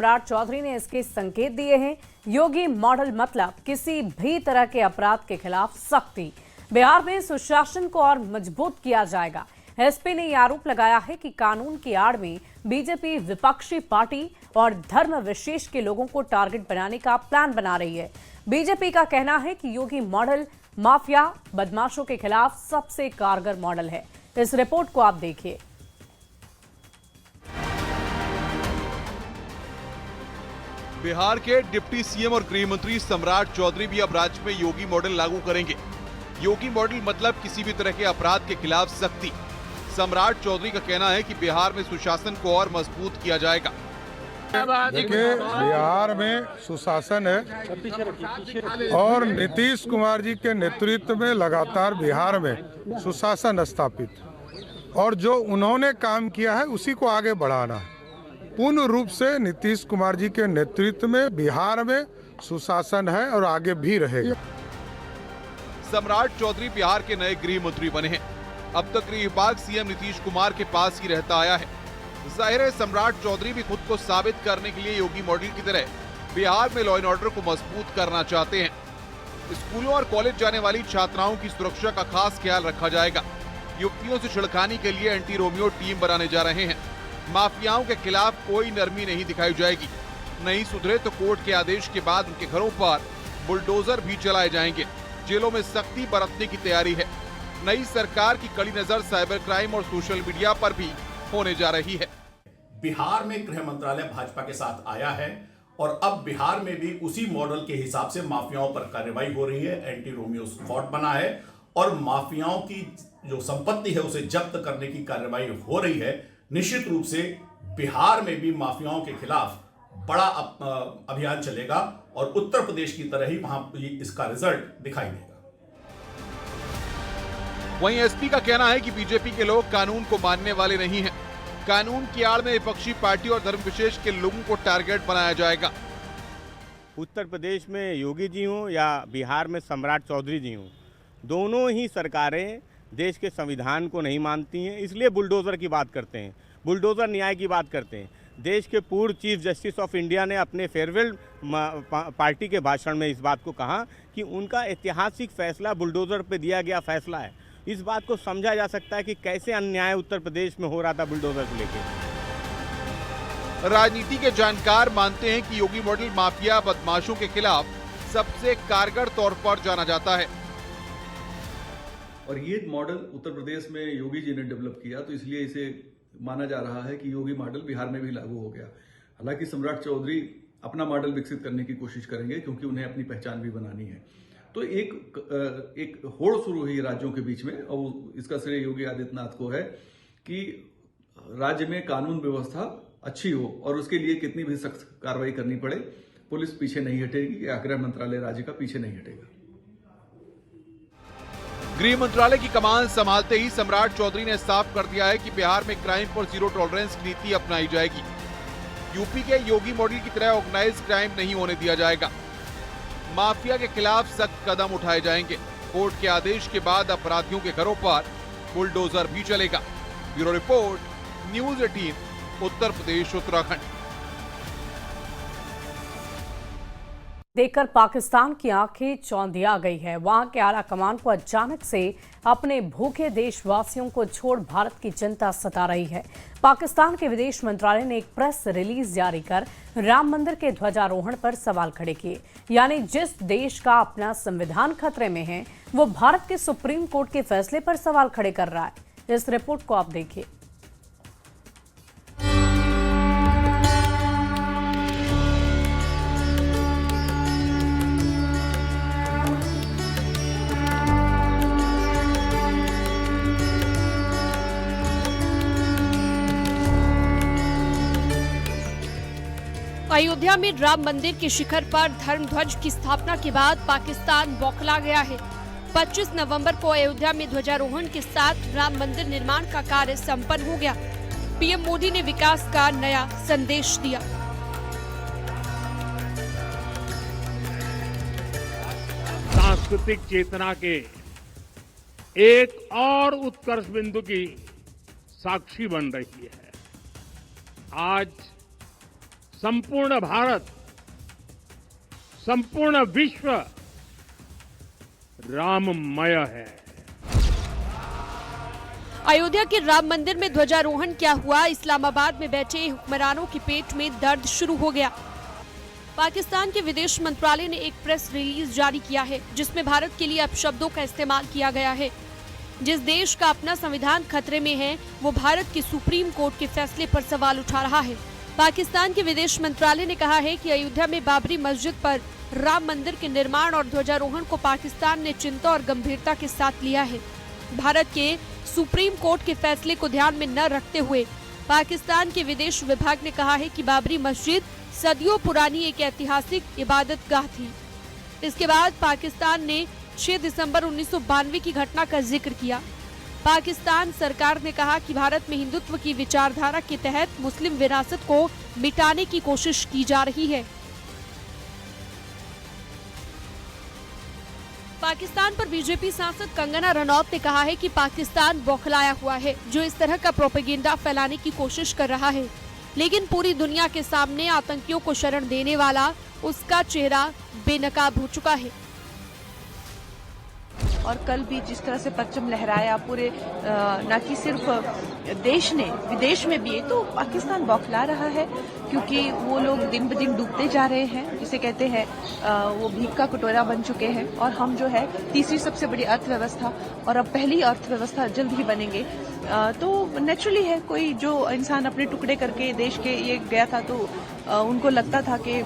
सम्राट चौधरी ने इसके संकेत दिए हैं। योगी मॉडल मतलब किसी भी तरह के अपराध के खिलाफ सख्ती। बिहार में सुशासन को और मजबूत किया जाएगा। एसपी ने आरोप लगाया है कि कानून की आड़ में बीजेपी विपक्षी पार्टी और धर्म विशेष के लोगों को टारगेट बनाने का प्लान बना रही है। बीजेपी का कहना है कि योगी मॉडल माफिया बदमाशों के खिलाफ सबसे कारगर मॉडल है। इस रिपोर्ट को आप देखिए। बिहार के डिप्टी सीएम और गृह मंत्री सम्राट चौधरी भी अब राज्य में योगी मॉडल लागू करेंगे। योगी मॉडल मतलब किसी भी तरह के अपराध के खिलाफ सख्ती। सम्राट चौधरी का कहना है कि बिहार में सुशासन को और मजबूत किया जाएगा। देखिए, बिहार में सुशासन है और नीतीश कुमार जी के नेतृत्व में लगातार बिहार में सुशासन स्थापित और जो उन्होंने काम किया है उसी को आगे बढ़ाना है। पूर्ण रूप से नीतीश कुमार जी के नेतृत्व में बिहार में सुशासन है और आगे भी रहेगा। सम्राट चौधरी बिहार के नए गृह मंत्री बने हैं। अब तक गृह विभाग सीएम नीतीश कुमार के पास ही रहता आया है। जाहिर है सम्राट चौधरी भी खुद को साबित करने के लिए योगी मॉडल की तरह बिहार में लॉ एंड ऑर्डर को मजबूत करना चाहते हैं। स्कूलों और कॉलेज जाने वाली छात्राओं की सुरक्षा का खास ख्याल रखा जाएगा। युवतियों से छिड़खानी के लिए एंटी रोमियो टीम बनाने जा रहे हैं। माफियाओं के खिलाफ कोई नरमी नहीं दिखाई जाएगी। नहीं सुधरे तो कोर्ट के आदेश के बाद उनके घरों पर बुलडोजर भी चलाए जाएंगे। जेलों में सख्ती बरतने की तैयारी है। नई सरकार की कड़ी नजर साइबर क्राइम और सोशल मीडिया पर भी होने जा रही है। बिहार में गृह मंत्रालय भाजपा के साथ आया है और अब बिहार में भी उसी मॉडल के हिसाब से माफियाओं पर कार्रवाई हो रही है। एंटी रोमियो स्क्वाड बना है और माफियाओं की जो संपत्ति है उसे जब्त करने की कार्रवाई हो रही है। निश्चित रूप से बिहार में भी माफियाओं के खिलाफ बड़ा अभियान चलेगा और उत्तर प्रदेश की तरह ही वहां इसका रिजल्ट दिखाई देगा। वहीं एसपी का कहना है कि बीजेपी के लोग कानून को मानने वाले नहीं हैं। कानून की आड़ में विपक्षी पार्टी और धर्म विशेष के लोगों को टारगेट बनाया जाएगा। उत्तर प्रदेश में योगी जी हों या बिहार में सम्राट चौधरी जी हों, दोनों ही सरकारें देश के संविधान को नहीं मानती हैं, इसलिए बुलडोजर की बात करते हैं, बुलडोजर न्याय की बात करते हैं। देश के पूर्व चीफ जस्टिस ऑफ इंडिया ने अपने फेयरवेल पार्टी के भाषण में इस बात को कहा कि उनका ऐतिहासिक फैसला बुलडोजर पे दिया गया फैसला है। इस बात को समझा जा सकता है कि कैसे अन्याय उत्तर प्रदेश में हो रहा था बुलडोजर को लेकर। राजनीति के जानकार मानते हैं कि योगी मॉडल माफिया बदमाशों के खिलाफ सबसे कारगर तौर पर जाना जाता है। और ये मॉडल उत्तर प्रदेश में योगी जी ने डेवलप किया, तो इसलिए इसे माना जा रहा है कि योगी मॉडल बिहार में भी लागू हो गया। हालांकि सम्राट चौधरी अपना मॉडल विकसित करने की कोशिश करेंगे क्योंकि उन्हें अपनी पहचान भी बनानी है। तो एक होड़ शुरू हुई राज्यों के बीच में और इसका श्रेय योगी आदित्यनाथ को है कि राज्य में कानून व्यवस्था अच्छी हो और उसके लिए कितनी भी सख्त कार्रवाई करनी पड़े, पुलिस पीछे नहीं हटेगी या गृह मंत्रालय राज्य का पीछे नहीं हटेगा। गृह मंत्रालय की कमान संभालते ही सम्राट चौधरी ने साफ कर दिया है कि बिहार में क्राइम पर जीरो टॉलरेंस की नीति अपनाई जाएगी। यूपी के योगी मॉडल की तरह ऑर्गेनाइज्ड क्राइम नहीं होने दिया जाएगा। माफिया के खिलाफ सख्त कदम उठाए जाएंगे। कोर्ट के आदेश के बाद अपराधियों के घरों पर बुलडोजर भी चलेगा। Bureau report, news 18, Uttar Pradesh, Uttarakhand. देखकर पाकिस्तान की आंखें चौंधिया गई है। वहां के आला कमान को अचानक से अपने भूखे देशवासियों को छोड़ भारत की चिंता सता रही है। पाकिस्तान के विदेश मंत्रालय ने एक प्रेस रिलीज जारी कर राम मंदिर के ध्वजारोहण पर सवाल खड़े किए। यानी जिस देश का अपना संविधान खतरे में है वो भारत के सुप्रीम कोर्ट के फैसले पर सवाल खड़े कर रहा है। इस रिपोर्ट को आप देखिए। अयोध्या में राम मंदिर के शिखर पर धर्म ध्वज की स्थापना के बाद पाकिस्तान बौखला गया है। 25 नवंबर को अयोध्या में ध्वजारोहण के साथ राम मंदिर निर्माण का कार्य संपन्न हो गया। पीएम मोदी ने विकास का नया संदेश दिया। सांस्कृतिक चेतना के एक और उत्कर्ष बिंदु की साक्षी बन रही है। आज संपूर्ण भारत, संपूर्ण विश्व राममय है। अयोध्या के राम मंदिर में ध्वजारोहण क्या हुआ? इस्लामाबाद में बैठे हुक्मरानों के पेट में दर्द शुरू हो गया। पाकिस्तान के विदेश मंत्रालय ने एक प्रेस रिलीज जारी किया है जिसमें भारत के लिए अपशब्दों का इस्तेमाल किया गया है। जिस देश का अपना संविधान खतरे में है वो भारत के सुप्रीम कोर्ट के फैसले पर सवाल उठा रहा है। पाकिस्तान के विदेश मंत्रालय ने कहा है कि अयोध्या में बाबरी मस्जिद पर राम मंदिर के निर्माण और ध्वजारोहण को पाकिस्तान ने चिंता और गंभीरता के साथ लिया है। भारत के सुप्रीम कोर्ट के फैसले को ध्यान में न रखते हुए पाकिस्तान के विदेश विभाग ने कहा है कि बाबरी मस्जिद सदियों पुरानी एक ऐतिहासिक इबादतगाह थी। इसके बाद पाकिस्तान ने 6 दिसंबर 1992 की घटना का जिक्र किया। पाकिस्तान सरकार ने कहा कि भारत में हिंदुत्व की विचारधारा के तहत मुस्लिम विरासत को मिटाने की कोशिश की जा रही है। पाकिस्तान पर बीजेपी सांसद कंगना रनौत ने कहा है कि पाकिस्तान बौखलाया हुआ है जो इस तरह का प्रोपेगेंडा फैलाने की कोशिश कर रहा है, लेकिन पूरी दुनिया के सामने आतंकियों को शरण देने वाला उसका चेहरा बेनकाब हो चुका है। और कल भी जिस तरह से परचम लहराया पूरे न कि सिर्फ देश ने विदेश में भी, तो पाकिस्तान बौखला रहा है क्योंकि वो लोग दिन ब दिन डूबते जा रहे हैं, जिसे कहते हैं वो भीख का कटोरा बन चुके हैं। और हम जो है तीसरी सबसे बड़ी अर्थव्यवस्था और अब पहली अर्थव्यवस्था जल्द ही बनेंगे। तो नेचुरली है, कोई जो इंसान अपने टुकड़े करके देश के ये गया था तो उनको लगता था कि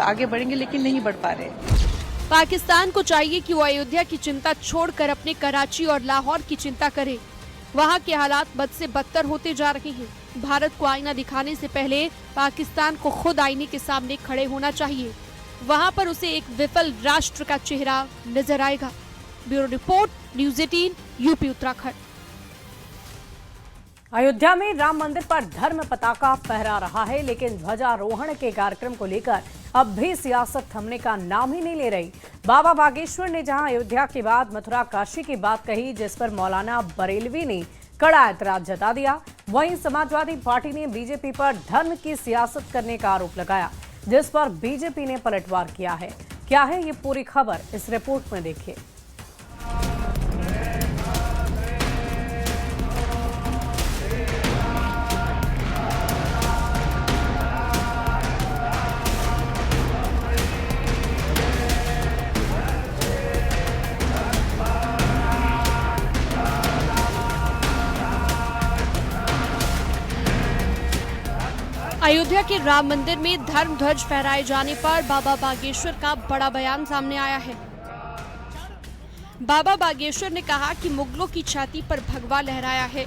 आगे बढ़ेंगे, लेकिन नहीं बढ़ पा रहे। पाकिस्तान को चाहिए कि वो अयोध्या की चिंता छोड़कर अपने कराची और लाहौर की चिंता करे। वहाँ के हालात बद से बदतर होते जा रहे हैं। भारत को आईना दिखाने से पहले पाकिस्तान को खुद आईने के सामने खड़े होना चाहिए। वहाँ पर उसे एक विफल राष्ट्र का चेहरा नजर आएगा। Bureau report, news 18, UP Uttarakhand. Ayodhya में राम मंदिर पर धर्म पताका फहरा रहा है, लेकिन ध्वजारोहण के कार्यक्रम को लेकर अब भी सियासत थमने का नाम ही नहीं ले रही। बाबा बागेश्वर ने जहां अयोध्या के बाद मथुरा काशी की बात कही, जिस पर मौलाना बरेलवी ने कड़ा ऐतराज जता दिया, वहीं समाजवादी पार्टी ने बीजेपी पर धर्म की सियासत करने का आरोप लगाया, जिस पर बीजेपी ने पलटवार किया है। क्या है ये पूरी खबर, इस रिपोर्ट में देखिए। अयोध्या के राम मंदिर में धर्म ध्वज फहराए जाने पर बाबा बागेश्वर का बड़ा बयान सामने आया है। बाबा बागेश्वर ने कहा कि मुगलों की छाती पर भगवा लहराया है।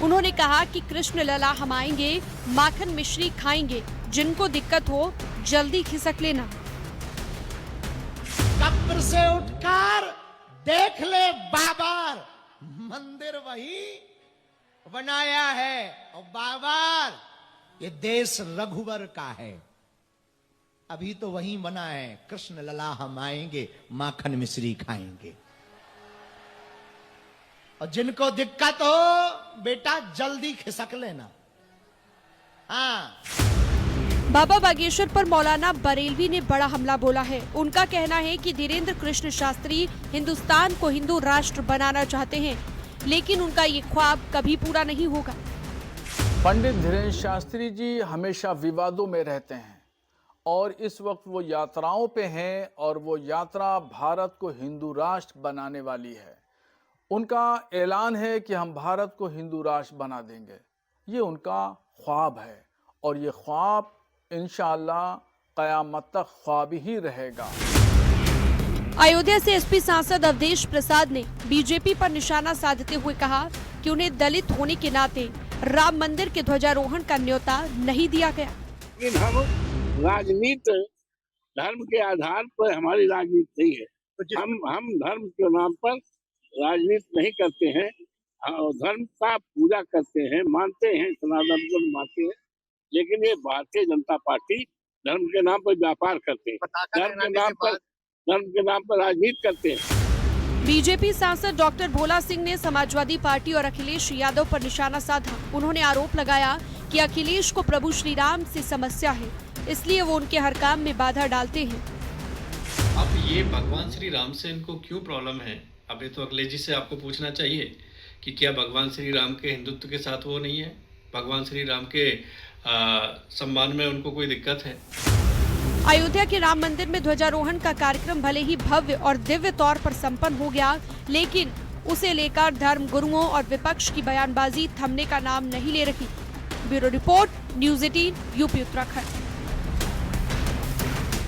उन्होंने कहा कि कृष्ण लला हम आएंगे, माखन मिश्री खाएंगे, जिनको दिक्कत हो जल्दी खिसक लेना। कब्र से उठकर देख ले बाबर, मंदिर वही बनाया है। और बाबर, ये देश रघुवर का है, अभी तो वही बना है। कृष्ण लला हम आएंगे, माखन मिश्री खाएंगे, और जिनको दिक्कत हो बेटा जल्दी खिसक लेना। हाँ, बाबा बागेश्वर पर मौलाना बरेलवी ने बड़ा हमला बोला है। उनका कहना है कि धीरेन्द्र कृष्ण शास्त्री हिंदुस्तान को हिंदू राष्ट्र बनाना चाहते हैं, लेकिन उनका ये ख्वाब कभी पूरा नहीं होगा। पंडित धीरेन्द्र शास्त्री जी हमेशा विवादों में रहते हैं और इस वक्त वो यात्राओं पे हैं और वो यात्रा भारत को हिंदू राष्ट्र बनाने वाली है। उनका ऐलान है कि हम भारत को हिंदू राष्ट्र बना देंगे। ये उनका ख्वाब है और ये ख्वाब इंशाअल्लाह क़यामत तक ख्वाब ही रहेगा। अयोध्या से एसपी सांसद अवधेश प्रसाद ने बीजेपी पर निशाना साधते हुए कहा कि उन्हें दलित होने के नाते राम मंदिर के ध्वजारोहण का न्योता नहीं दिया गया। लेकिन हम राजनीति धर्म के आधार पर हमारी राजनीति नहीं है। हम धर्म के नाम पर राजनीति नहीं करते हैं, धर्म का पूजा करते हैं, मानते हैं, सनातन धर्म मानते हैं। लेकिन ये भारतीय जनता पार्टी धर्म के नाम पर व्यापार करते हैं, धर्म के नाम पर राजनीति करते हैं। बीजेपी सांसद डॉक्टर भोला सिंह ने समाजवादी पार्टी और अखिलेश यादव पर निशाना साधा। उन्होंने आरोप लगाया कि अखिलेश को प्रभु श्री राम से समस्या है, इसलिए वो उनके हर काम में बाधा डालते हैं। अब ये भगवान श्री राम से इनको क्यों प्रॉब्लम है? अब ये तो अखिलेश जी से आपको पूछना चाहिए कि क्या भगवान श्री राम के हिंदुत्व के साथ वो नहीं है? भगवान श्री राम के सम्मान में उनको कोई दिक्कत है? अयोध्या के राम मंदिर में ध्वजारोहण का कार्यक्रम भले ही भव्य और दिव्य तौर पर संपन्न हो गया, लेकिन उसे लेकर धर्म गुरुओं और विपक्ष की बयानबाजी थमने का नाम नहीं ले रही। Bureau report, news 18, UP Uttarakhand.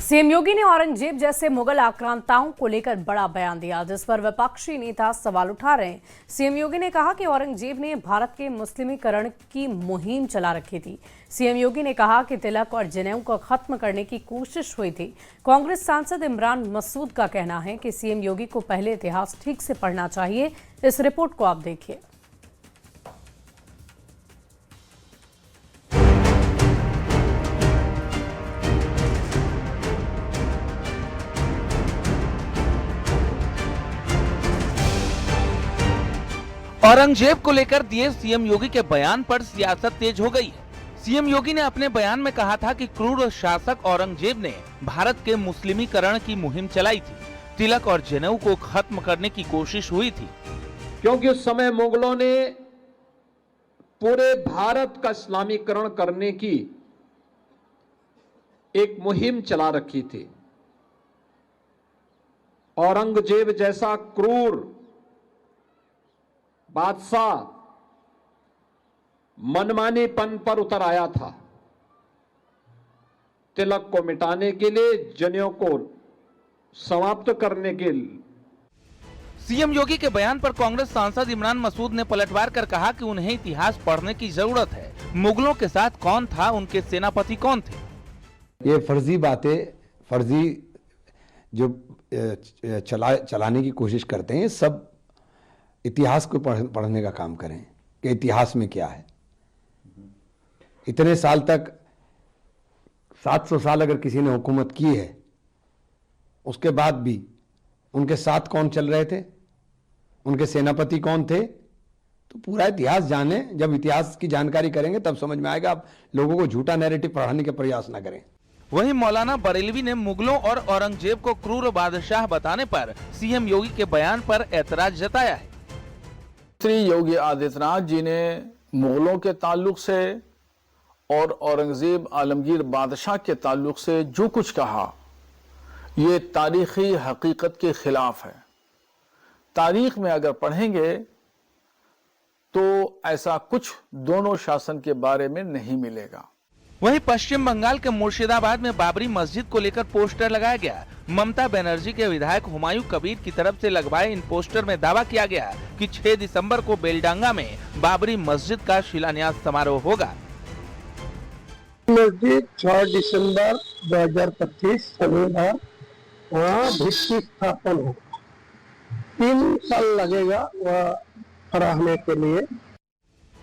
CM Yogi ने औरंगजेब जैसे मुगल आक्रांताओं को लेकर बड़ा बयान दिया, जिस पर विपक्षी नेता सवाल उठा रहे हैं। सीएम योगी ने कहा कि औरंगजेब ने भारत के मुस्लिमीकरण की मुहिम चला रखी थी। सीएम योगी ने कहा कि तिलक और जनेऊ को खत्म करने की कोशिश हुई थी। कांग्रेस सांसद इमरान मसूद का कहना है कि सीएम योगी को पहले इतिहास ठीक से पढ़ना चाहिए। इस रिपोर्ट को आप देखिए। औरंगजेब को लेकर दिए सीएम योगी के बयान पर सियासत तेज हो गई है। सीएम योगी ने अपने बयान में कहा था कि क्रूर शासक औरंगजेब ने भारत के मुस्लिमीकरण की मुहिम चलाई थी। तिलक और जनेऊ को खत्म करने की कोशिश हुई थी, क्योंकि उस समय मुगलों ने पूरे भारत का इस्लामीकरण करने की एक मुहिम चला रखी थी। औरंगजेब जैसा क्रूर बादशाह मनमानेपन पर उतर आया था। तिलक को मिटाने के लिए, जनेऊ को समाप्त करने के लिए। सीएम योगी के बयान पर कांग्रेस सांसद इमरान मसूद ने पलटवार कर कहा कि उन्हें इतिहास पढ़ने की जरूरत है। मुगलों के साथ कौन था, उनके सेनापति कौन थे? ये फर्जी बातें, फर्जी जो चलाने की कोशिश करते हैं, सब इतिहास को पढ़ने का काम करें कि इतिहास में क्या है। इतने साल तक 700 साल अगर किसी ने हुकूमत की है, उसके बाद भी उनके साथ कौन चल रहे थे, उनके सेनापति कौन थे, तो पूरा इतिहास जाने। जब इतिहास की जानकारी करेंगे तब समझ में आएगा। आप लोगों को झूठा नैरेटिव पढ़ाने के प्रयास ना करें। वहीं मौलाना बरेलवी ने मुगलों और औरंगजेब को क्रूर बादशाह बताने पर सीएम योगी के बयान पर ऐतराज जताया है। श्री योगी आदित्यनाथ जी ने मुगलों के ताल्लुक से और औरंगजेब आलमगीर बादशाह के ताल्लुक से जो कुछ कहा, ये तारीखी हकीकत के खिलाफ है। तारीख में अगर पढ़ेंगे तो ऐसा कुछ दोनों शासन के बारे में नहीं मिलेगा। वहीं पश्चिम बंगाल के मुर्शिदाबाद में बाबरी मस्जिद को लेकर पोस्टर लगाया गया। ममता बनर्जी के विधायक हुमायूं कबीर की तरफ से लगवाए इन पोस्टर में दावा किया गया कि 6 दिसंबर को बेलडांगा में बाबरी मस्जिद का शिलान्यास समारोह होगा। मस्जिद 6 दिसंबर 2025 शनिवार वहाँ भित्ति स्थापन होगा। 3 साल लगेगा वह फराहने के लिए।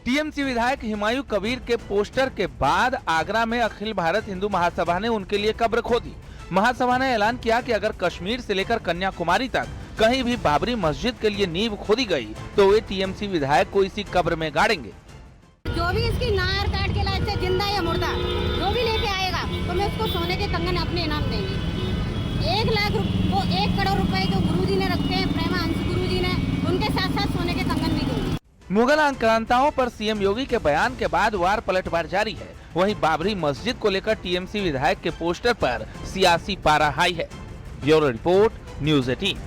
टीएमसी विधायक हुमायूं कबीर के पोस्टर के बाद आगरा में अखिल भारत हिंदू महासभा ने उनके लिए कब्र खोदी। महासभा ने ऐलान किया कि अगर कश्मीर से लेकर कन्याकुमारी तक कहीं भी बाबरी मस्जिद के लिए नींव खोदी गई तो वे टीएमसी विधायक को इसी कब्र में गाड़ेंगे। जो भी इसकी नार काट के लाए, जिंदा या मुर्दा, जो भी लेके आएगा तो मैं उसको सोने के कंगन अपने इनाम देंगे। 1 लाख वो 1 करोड़ रुपए जो गुरुजी ने रखे हैं, प्रेमा हंस गुरुजी ने, उनके साथ साथ सोने के कंगन भी दूंगी। मुगल आक्रांताओं पर सीएम योगी के बयान के बाद वार पलटवार जारी है। वहीं बाबरी मस्जिद को लेकर टीएमसी विधायक के पोस्टर पर सियासी पारा हाई है। Bureau report, news 18।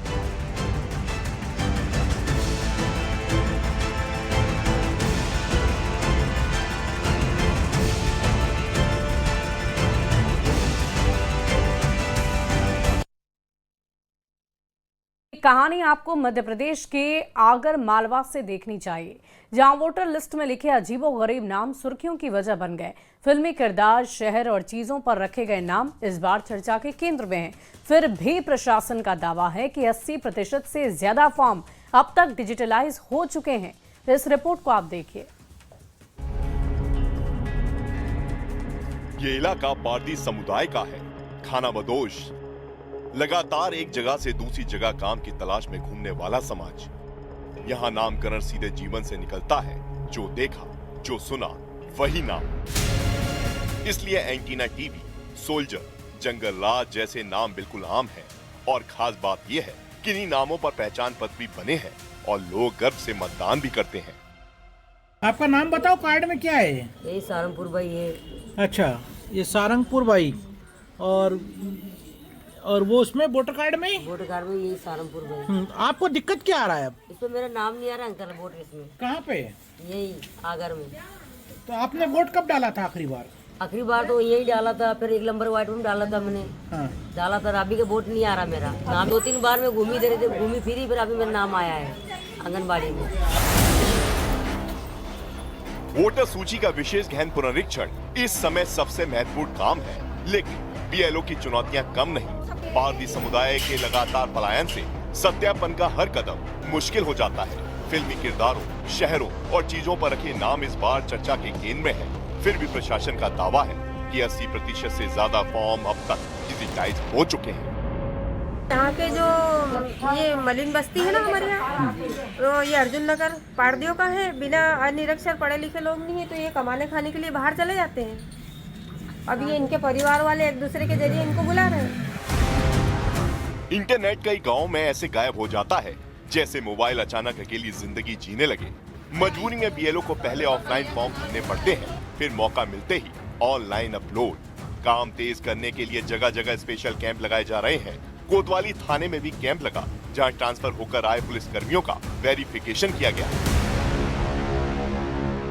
कहानी आपको मध्य प्रदेश के आगर मालवा से देखनी चाहिए, जहां वोटर लिस्ट में लिखे अजीबोगरीब नाम सुर्खियों की वजह बन गए। फिल्मी किरदार, शहर और चीजों पर रखे गए नाम इस बार चर्चा के केंद्र में हैं। फिर भी प्रशासन का दावा है कि 80% से ज्यादा फॉर्म अब तक डिजिटलाइज हो चुके हैं। इस रिपोर्ट को आप देखिए। ये इलाका पारदी समुदाय का है, खाना बदोश, लगातार एक जगह से दूसरी जगह काम की तलाश में घूमने वाला समाज। यहाँ नामकरण सीधे जीवन से निकलता है। जो देखा, जो सुना, वही नाम। इसलिए एंटीना टीवी, सोल्जर, जंगल राज जैसे नाम बिल्कुल आम है। और खास बात यह है कि इन्हीं नामों पर पहचान पत्र भी बने हैं और लोग गर्व से मतदान भी करते हैं। आपका नाम बताओ, कार्ड में क्या है? यही सारंगपुर भाई है। अच्छा, ये सारंगपुर भाई। और वो उसमें वोटर कार्ड में यही सारंगपुर भाई। आपको दिक्कत क्या आ रहा है अब? इसमें मेरा नाम नहीं आ रहा अंकल वोट इसमें। कहाँ पे? यही आगर में। तो आपने वोट कब डाला था आखिरी बार? आखिरी बार तो यही डाला था, फिर 1 नंबर वार्ड में डाला था मैंने। डाला था, अभी का वोट नहीं आ रहा मेरा नाम। 2-3 बार में घूमी फिरी, फिर अभी मेरा नाम आया है आंगनबाड़ी में। वोटर सूची का विशेष गहन पुनरीक्षण इस समय सबसे महत्वपूर्ण काम है, लेकिन बीएलओ की चुनौतियां कम नहीं। पारसी समुदाय के लगातार पलायन से सत्यापन का हर कदम मुश्किल हो जाता है। फिल्मी किरदारों, शहरों और चीजों पर रखे नाम इस बार चर्चा के केंद्र में है। फिर भी प्रशासन का दावा है कि 80% से ज्यादा फॉर्म अब तक डिजिटाइज हो चुके हैं। यहाँ के जो ये मलिन बस्ती है ना हमारे यहाँ, तो ये अर्जुन नगर पारदियों का है। बिना निरक्षर पढ़े लिखे लोग नहीं है, तो ये कमाने खाने के लिए बाहर चले जाते हैं। अब ये इनके परिवार वाले एक दूसरे के जरिए इनको बुला रहे हैं। इंटरनेट कई गाँव में ऐसे गायब हो जाता है जैसे मोबाइल अचानक अकेली जिंदगी जीने लगे। मजबूरी में बीएलओ को पहले ऑफलाइन फॉर्म भरने पड़ते हैं, फिर मौका मिलते ही ऑनलाइन अपलोड। काम तेज करने के लिए जगह जगह स्पेशल कैंप लगाए जा रहे हैं। कोतवाली थाने में भी कैंप लगा, जहां ट्रांसफर होकर आए पुलिस कर्मियों का वेरिफिकेशन किया गया।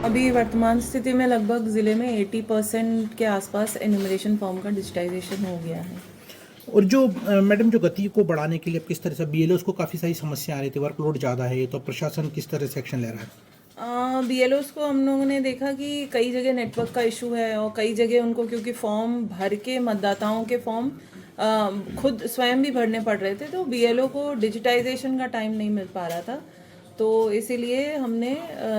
अभी वर्तमान स्थिति में लगभग जिले में 80% के आसपास एन्यूमरेशन फॉर्म का डिजिटाइजेशन हो गया है। और जो मैडम, जो गति को बढ़ाने के लिए किस तरह से बीएलओस को काफ़ी सारी समस्या आ रही थी, वर्कलोड ज़्यादा है, तो प्रशासन किस तरह से एक्शन ले रहा है? बीएलओस को हम लोगों ने देखा कि कई जगह नेटवर्क का इशू है और कई जगह उनको क्योंकि फॉर्म भर के मतदाताओं के फॉर्म खुद स्वयं भी भरने पड़ रहे थे, तो बीएलओ को डिजिटाइजेशन का टाइम नहीं मिल पा रहा था। तो इसीलिए हमने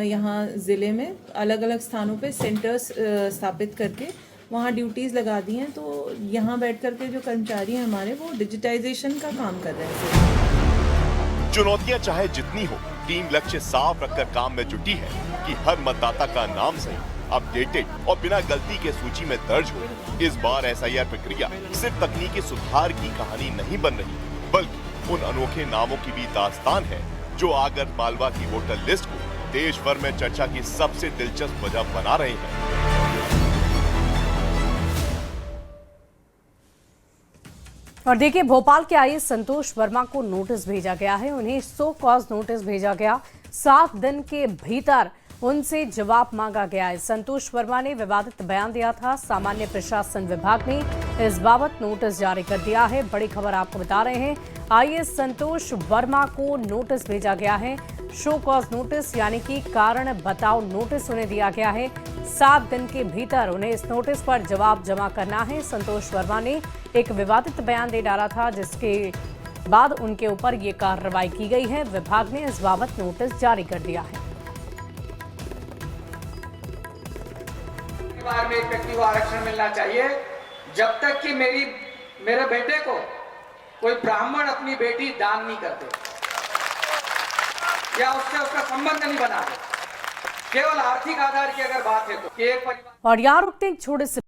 यहाँ ज़िले में अलग अलग स्थानों पे सेंटर्स स्थापित करके वहाँ ड्यूटीज़ लगा दी हैं। तो यहाँ बैठ कर के जो कर्मचारी हैं हमारे, वो डिजिटाइजेशन का काम कर रहे हैं। चुनौतियां चाहे जितनी हो, टीम लक्ष्य साफ रखकर काम में जुटी है कि हर मतदाता का नाम सही, अपडेटेड और बिना गलती के सूची में दर्ज हो। इस बार एसआईआर प्रक्रिया सिर्फ तकनीकी सुधार की कहानी नहीं बन रही, बल्कि उन अनोखे नामों की भी दास्तान है जो आगर मालवा की वोटर लिस्ट को देश भर में चर्चा की सबसे दिलचस्प वजह बना रहे हैं। और देखिए, भोपाल के आईएएस संतोष वर्मा को नोटिस भेजा गया है। उन्हें सो कॉज नोटिस भेजा गया। 7 दिन के भीतर उनसे जवाब मांगा गया है। संतोष वर्मा ने विवादित बयान दिया था। सामान्य प्रशासन विभाग ने इस बाबत नोटिस जारी कर दिया है। बड़ी खबर आपको बता रहे हैं, आईएएस संतोष वर्मा को नोटिस भेजा गया है। शो कॉज नोटिस यानी कि कारण बताओ नोटिस उन्हें दिया गया है। 7 दिन के भीतर उन्हें इस नोटिस पर जवाब जमा करना है। संतोष वर्मा ने एक विवादित बयान दे डाला था, जिसके बाद उनके ऊपर ये कार्रवाई की गई है। विभाग ने इस बाबत नोटिस जारी कर दिया है। परिवार में एक व्यक्ति को आरक्षण मिलना चाहिए, जब तक कि मेरे बेटे को कोई ब्राह्मण अपनी बेटी दान नहीं करते या उसका संबंध नहीं बनाते। केवल आर्थिक आधार की अगर बात है तो एक परिवार। और यहाँ रुकते हैं, छोटे से